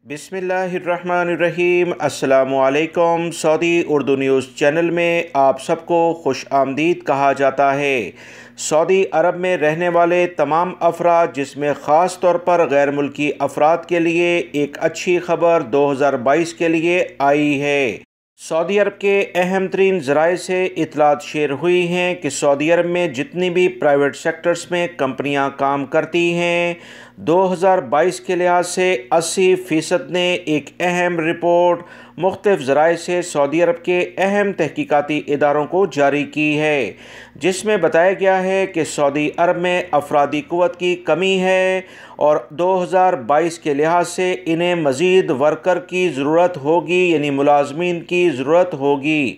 बिस्मिल्लाहिर्रहमानिर्रहीम। अस्सलामुअलैकुम। Saudi Urdu news channel में आप सबको खुश आमदीद कहा जाता है। सऊदी अरब में रहने वाले तमाम अफराद, जिसमें ख़ास तौर पर गैर मुल्की अफराद के लिए एक अच्छी खबर 2022 के लिए आई है। सऊदी अरब के अहम तरीन ज़राए से इतलात शेयर हुई हैं कि सऊदी अरब में जितनी भी प्राइवेट सेक्टर्स में कंपनियां काम करती हैं, 2022 के लिहाज से 80% ने एक अहम रिपोर्ट मुख्तलिफ ज़राए से सऊदी अरब के अहम तहकीकाती इदारों को जारी की है, जिसमें बताया गया है कि सऊदी अरब में अफरादी क़ुव्वत की कमी है और 2022 के लिहाज से इन्हें मज़ीद वर्कर की ज़रूरत होगी, यानी मुलाज़मीन की ज़रूरत होगी।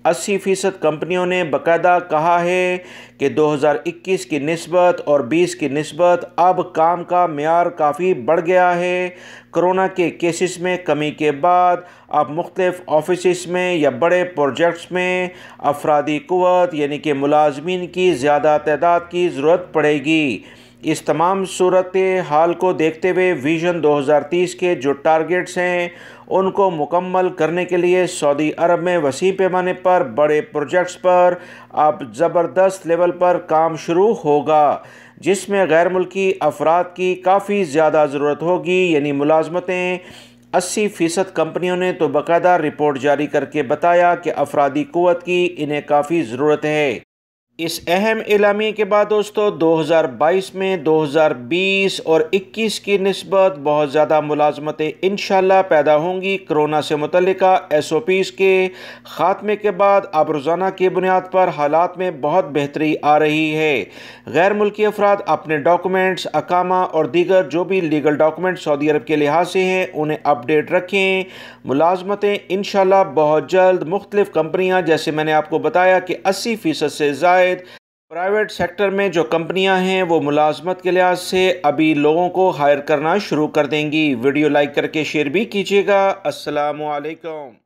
80% कंपनियों ने बाकायदा कहा है कि 2021 की निस्बत और 20 की निस्बत अब काम का मेयार काफ़ी बढ़ गया है। कोरोना के केसेस में कमी के बाद अब मुख्तलिफ ऑफिस में या बड़े प्रोजेक्ट्स में अफरादी क़ुव्वत यानी कि मुलाज़मीन की ज़्यादा तादाद की ज़रूरत पड़ेगी। इस तमाम सूरत हाल को देखते हुए विज़न 2030 के जो टारगेट्स हैं उनको मुकम्मल करने के लिए सऊदी अरब में वसी पैमाने पर बड़े प्रोजेक्ट्स पर अब ज़बरदस्त लेवल पर काम शुरू होगा, जिसमें गैर मुल्की अफराद की काफ़ी ज़्यादा ज़रूरत होगी, यानी मुलाज़मतें। 80% कंपनियों ने तो बाकायदा रिपोर्ट जारी करके बताया कि अफरादी क़ुव्वत की इन्हें काफ़ी ज़रूरत है। इस अहम एलामिये के बाद दोस्तों 2022 में 2020 और 21 की निस्बत बहुत ज़्यादा मुलाज़मतें इंशाल्लाह पैदा होंगी। कोरोना से मुतल्लिका SOPs के ख़ात्मे के बाद अब रोज़ाना की बुनियाद पर हालात में बहुत बेहतरी आ रही है। गैर मुल्की अफराद अपने डॉक्यूमेंट्स, अकामा और दीगर जो भी लीगल डॉक्यूमेंट सऊदी अरब के लिहाज से हैं उन्हें अपडेट रखें। मुलाज़मतें इंशाल्लाह बहुत जल्द मुख्तलिफ कंपनियाँ, जैसे मैंने आपको बताया कि 80% से ज़्यादा प्राइवेट सेक्टर में जो कंपनियां हैं वो मुलाजमत के लिहाज से अभी लोगों को हायर करना शुरू कर देंगी। वीडियो लाइक करके शेयर भी कीजिएगा। अस्सलामु अलैकुम।